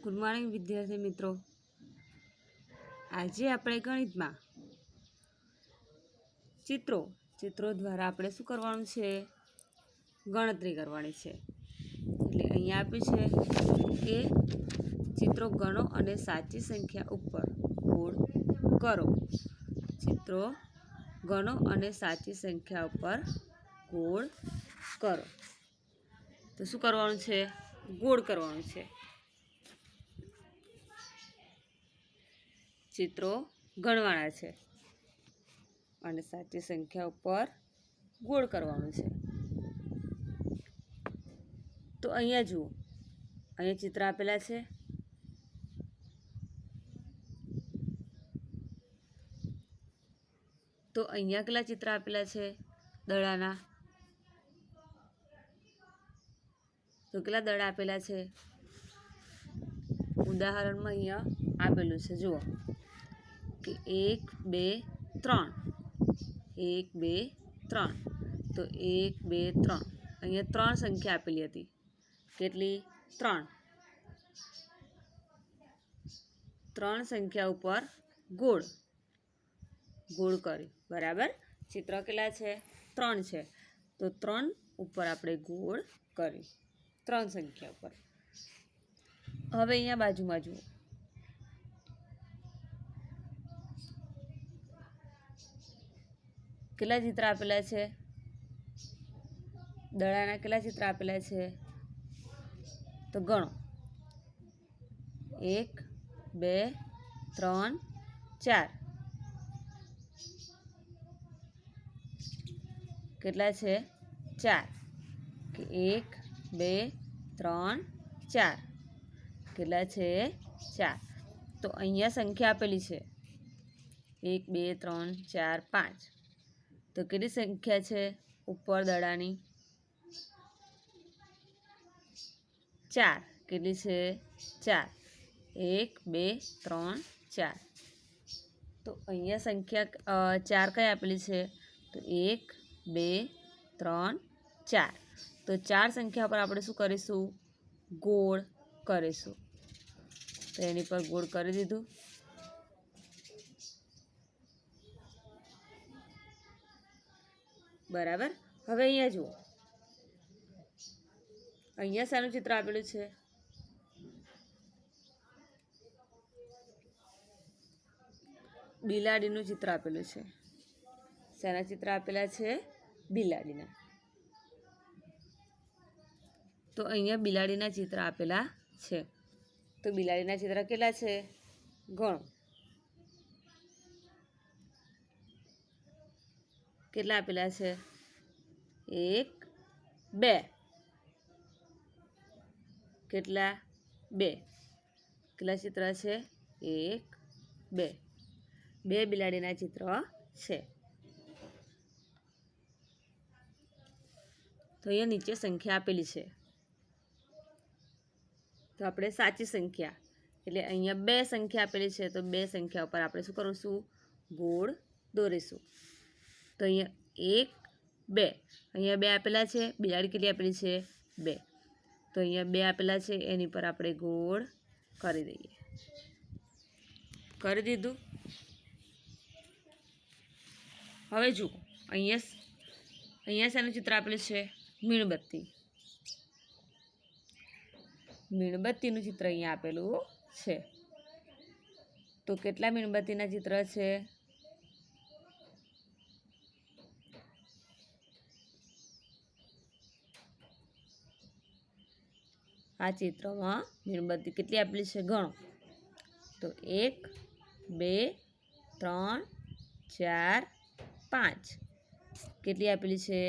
Good morning વિદ્યાર્થી મિત્રો। આજે આપણે ગણિતમાં ચિત્રો દ્વારા આપણે શું કરવાનું છે? ગણતરી કરવાની છે। એટલે અહીંયા આપ્યું છે કે ચિત્રો ગણો અને સાચી સંખ્યા ઉપર ગોળ કરો। ચિત્રો ગણો અને સાચી સંખ્યા ઉપર ગોળ કરો। તો શું કરવાનું છે? ગોળ કરવાનું છે। ચિત્રો ગણવાના છે અને સાચી સંખ્યા ઉપર ગોળ કરવાનું છે। તો અહીંયા જુઓ, અહીંયા ચિત્ર આપેલા છે। તો અહીંયા કેટલા ચિત્ર આપેલા છે દડાના? તો કેટલા દડા આપેલા છે? ઉદાહરણમાં અહીંયા આપેલું છે, જુઓ કે 1 2 3, 1 2 3। તો 1 2 3 અહીંયા 3 સંખ્યા આપેલી હતી। કેટલી? 3। 3 સંખ્યા ઉપર ગોળ કરી, બરાબર। ચિત્ર કેટલા છે? 3 છે, તો 3 ઉપર આપણે ગોળ કરી 3 સંખ્યા ઉપર। હવે અહીંયા બાજુમાં જુઓ, કેટલા ચિત્ર આપેલા છે? દડાના કેટલા ચિત્ર આપેલા છે? તો ગણો, 1 2 3 4। કેટલા છે? 4। કે 1 2 3 4। કેટલા છે? 4। તો અહીંયા સંખ્યા આપેલી છે 1 2 3 4 5। તો કેટલી સંખ્યા છે ઉપર દડાની? 4। કેટલી છે? 4। 1 2 3 4। તો અહીંયા સંખ્યા 4 કઈ આપેલી છે? તો 1 2 3 4। તો 4 સંખ્યા પર આપણે શું કરીશું? ગોળ કરીશું। તો એની પર ગોળ કરી દીધું। બરાબર। હવે અહીંયા જુઓ, અહીંયા શાનું ચિત્ર આપેલું છે? બિલાડીનું ચિત્ર આપેલું છે। શાના ચિત્ર આપેલા છે? બિલાડીના। તો અહીંયા બિલાડીના ચિત્ર આપેલા છે। તો બિલાડીના ચિત્ર કેટલા છે? ગણો, કેટલા આપેલા છે? 1 2। કેટલા? 2। કેટલા ચિત્ર છે? 1 2। 2 બિલાડીના ચિત્ર છે। તો અહીંયા નીચે સંખ્યા આપેલી છે, તો આપણે સાચી સંખ્યા એટલે અહીંયા 2 સંખ્યા આપેલી છે, તો 2 સંખ્યા ઉપર આપણે શું કરીશું? ગોળ દોરીશું। તો અહીંયા 1 2, અહીંયા 2 આપેલા છે, બિલાડી કેટલી આપેલી છે? 2। તો અહીંયા 2 આપેલા છે, એની પર આપણે ગોળ કરી દઈએ। કરી દીધું। હવે જુઓ, અહીંયા શાનું ચિત્ર આપેલું છે? મીણબત્તી। મીણબત્તીનું ચિત્ર અહીંયા આપેલું છે। તો કેટલા મીણબત્તીના ચિત્ર છે? આ ચિત્રમાં મીણબત્તી કેટલી આપેલી છે? ગણો, તો 1 2 3 4 5। કેટલી આપેલી છે?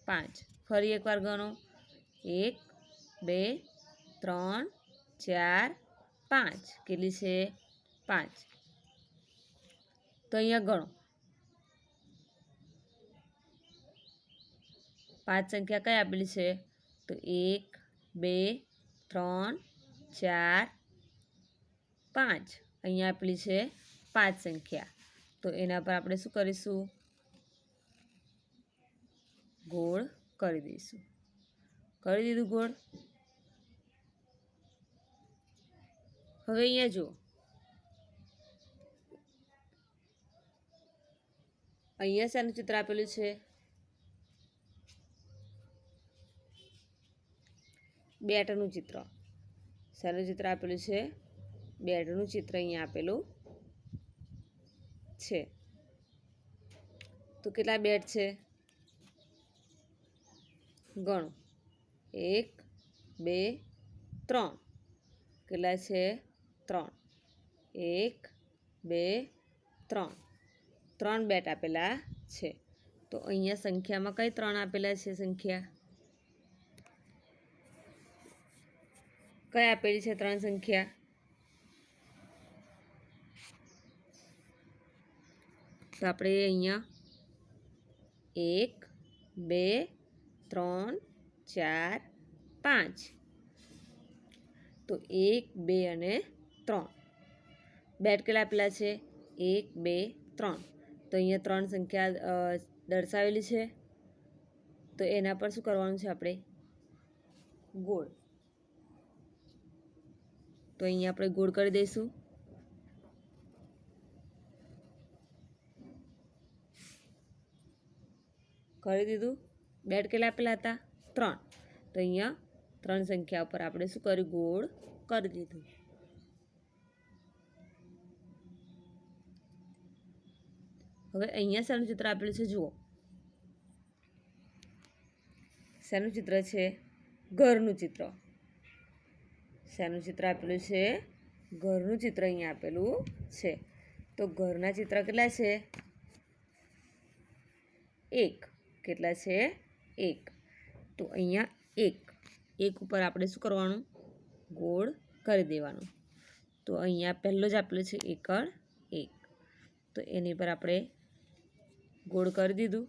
5। ફરી એકવાર ગણો, 1 2 3 4 5। કેટલી છે? 5। તો અહીંયા ગણો, 5 સંખ્યા કઈ આપેલી છે? તો 1 2 3 4 5। અહીંયા આપેલી છે 5 સંખ્યા। તો એના પર આપણે શું કરીશું? ગોળ કરી દઈશું। કરી દીધું ગોળ। હવે અહીંયા જુઓ, અહીંયા શેનું ચિત્ર આપેલું છે? બેટનું ચિત્ર. શેનું ચિત્ર આપેલું છે? બેટનું ચિત્ર અહીંયા આપેલું છે. તો કેટલા બેટ છે? ગણો. 1 2 3. કેટલા છે? 3. 1 2 3. 3 બેટ આપેલા છે. તો અહીંયા સંખ્યામાં કઈ 3 આપેલા છે? સંખ્યા કઈ આપેલી છે? 3 સંખ્યા. તો આપણે અહીંયા 1 2 3 4 5. તો 1 2 અને 3 બેટ કેટલા આપેલા છે? 1 2 3. તો અહીંયા 3 સંખ્યા દર્શાવેલી છે. તો એના પર શું કરવાનું છે આપણે? ગોળ. તો અહીંયા આપણે ગોળ કરી દઈશું. કરી દીધું. બેટ કેટલા આપેલા હતા? 3. તો અહીંયા 3 સંખ્યા ઉપર આપણે શું કર્યું? ગોળ કરી દીધું. હવે અહીંયા શેનું ચિત્ર આપેલું છે? જુઓ, શેનું ચિત્ર છે? ઘરનું ચિત્ર. શેનું ચિત્ર આપેલું છે? ઘરનું ચિત્ર અહીંયા આપેલું છે. તો ઘરના ચિત્ર કેટલા છે? 1. કેટલા છે? 1. તો અહીંયા 1 ઉપર આપણે શું કરવાનું? ગોળ કરી દેવાનું. તો અહીંયા પહેલો જ આપેલો છે એકડ 1. તો એની પર આપણે ગોળ કરી દીધું.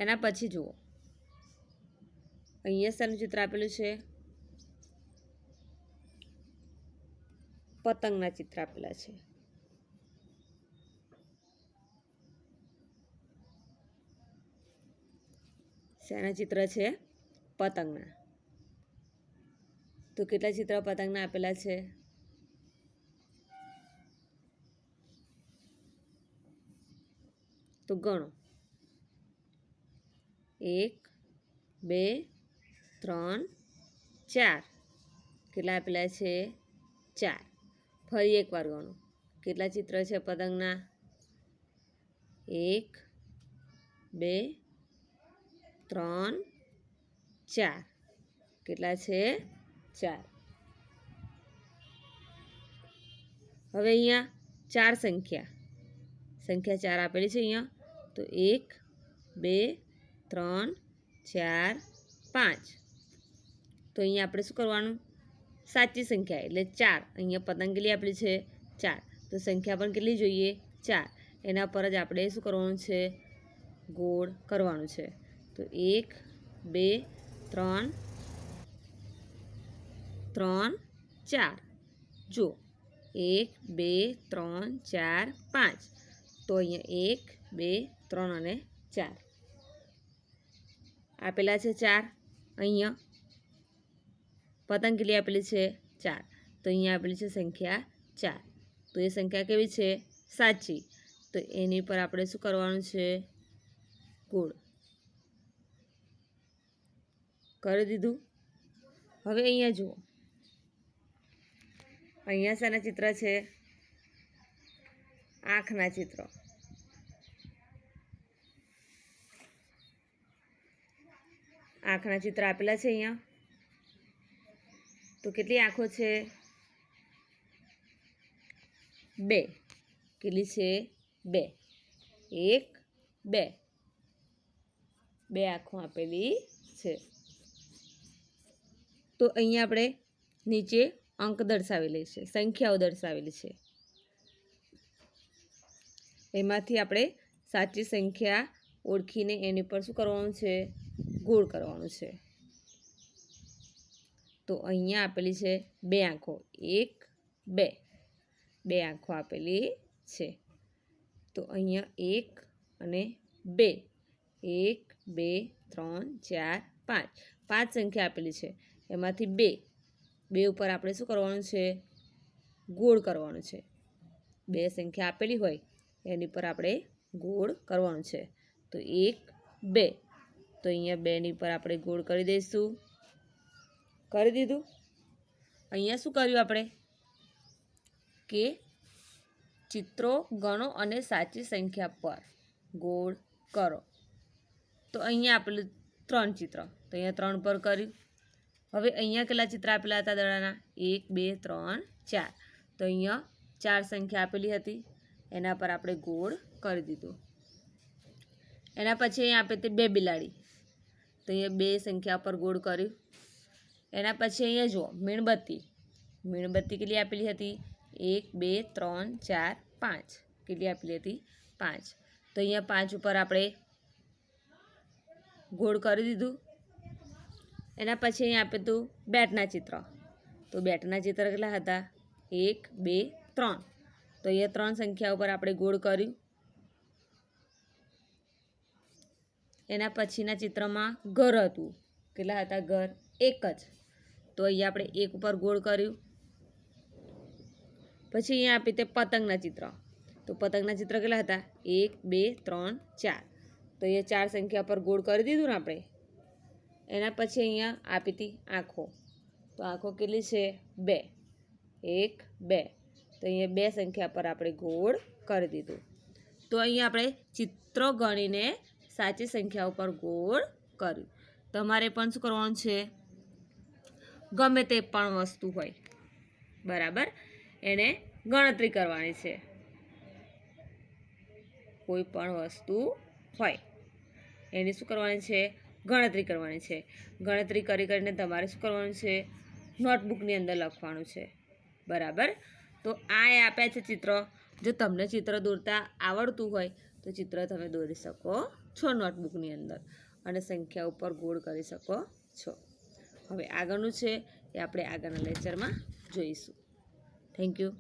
એના પછી જુઓ, અહીંયા શેનું ચિત્ર આપેલું છે? પતંગના ચિત્ર આપેલા છે. શેના ચિત્ર છે? પતંગના. તો કેટલા ચિત્ર પતંગના આપેલા છે? તો ગણો. 1 2 3 4. કેટલા આપેલા છે? 4. ફરી એકવાર ગણો. કેટલા ચિત્ર છે પતંગના? 1 2 3 4. કેટલા છે? 4. હવે અહીંયા 4 સંખ્યા 4 આપેલી છે અહીંયા. તો 1 2 3 4 5. તો અહીંયા આપણે શું કરવાનું? સાચી સંખ્યા એટલે 4. અહીંયા પતંગ કેટલી આપેલી છે? 4. તો સંખ્યા પણ કેટલી જોઈએ? 4. એના પર જ આપણે શું કરવાનું છે? ગોળ કરવાનું છે. તો 1 2 3 3 4. જો 1 2 3 4 5. તો અહીંયા 1 2 3 અને 4 આપેલા છે. 4 અહીંયા પતંગ કેટલી આપેલી છે? 4. તો અહીંયા આપેલી છે સંખ્યા 4. તો એ સંખ્યા કેવી છે? સાચી. તો એની પર આપણે શું કરવાનું છે? ગોળ કરી દીધું. હવે અહીંયા જુઓ, અહીંયા શાના ચિત્ર છે? આંખના ચિત્ર. આંખના ચિત્ર આપેલા છે અહીંયા. તો કેટલી આંખો છે? 2. કેટલી છે? 2. 1 2. 2 આંખો આપેલી છે. તો અહીંયા આપણે નીચે અંક દર્શાવેલી છે, સંખ્યાઓ દર્શાવેલી છે. એમાંથી આપણે સાચી સંખ્યા ઓળખીને એની પર શું કરવાનું છે? ગોળ કરવાનું છે. તો અહીંયા આપેલી છે 2 આંખો. 1 2. 2 આંખો આપેલી છે. તો અહીંયા 1 અને 2. 1 2 3 4 5. 5 સંખ્યા આપેલી છે. એમાંથી 2 ઉપર આપણે શું કરવાનું છે? ગોળ કરવાનું છે. 2 સંખ્યા આપેલી હોય એની પર આપણે ગોળ કરવાનું છે. તો 1 2, તો અહીંયા 2ની પર આપણે ગોળ કરી દઈશું. કરી દીધું. અહીંયા શું કર્યું આપણે કે ચિત્રો ગણો અને સાચી સંખ્યા પર ગોળ કરો. તો અહીંયા આપેલું 3 ચિત્ર, તો અહીંયા 3 પર કર્યું. હવે અહીંયા કેટલા ચિત્ર આપેલા હતા દડાના? 1 2 3 4. તો અહીંયા 4 સંખ્યા આપેલી હતી, એના પર આપણે ગોળ કરી દીધું. એના પછી અહીંયા આપે તે 2 બિલાડી, તો અહીંયા 2 સંખ્યા પર ગોળ કર્યું. એના પછી અહીંયા જુઓ મીણબત્તી. મીણબત્તી કેટલી આપેલી હતી? 1 2 3 4 5. કેટલી આપેલી હતી? 5. તો અહીંયા 5 ઉપર આપણે ગોળ કરી દીધું. એના પછી અહીંયા આપે તું બેટના ચિત્ર. તો બેટના ચિત્ર કેટલા હતા? 1 2 3. તો અહીંયા 3 સંખ્યા ઉપર આપણે ગોળ કર્યું. એના પછીના ચિત્રમાં ઘર હતું. કેટલા હતા ઘર? 1 જ. તો અહીંયા આપણે 1 ઉપર ગોળ કર્યું. પછી અહીંયા આપી તે પતંગના ચિત્ર. તો પતંગના ચિત્ર કેટલા હતા? 1 2 3 4. તો અહીંયા 4 સંખ્યા પર ગોળ કરી દીધું ને આપણે. એના પછી અહીંયા આપી હતી આંખો. તો આંખો કેટલી છે? 2. 1 2. તો અહીંયા 2 સંખ્યા પર આપણે ગોળ કરી દીધું. તો અહીંયા આપણે ચિત્રો ગણીને સાચી સંખ્યા ઉપર ગોળ કર્યું. તમારે પણ શું કરવાનું છે? ગમે તે પણ વસ્તુ હોય, બરાબર, એને ગણતરી કરવાની છે. કોઈ પણ વસ્તુ હોય એની શું કરવાની છે? ગણતરી કરવાની છે. ગણતરી કરીને તમારે શું કરવાનું છે? નોટબુકની અંદર લખવાનું છે, બરાબર. તો આ આપ્યા છે ચિત્ર. જો તમને ચિત્ર દોરતા આવડતું હોય તો ચિત્ર તમે દોરી શકો છો નોટબુકની અંદર અને સંખ્યા ઉપર ગોળ કરી શકો છો. હવે આગળનું છે એ આપણે આગળના લેક્ચરમાં જોઈશું. Thank you.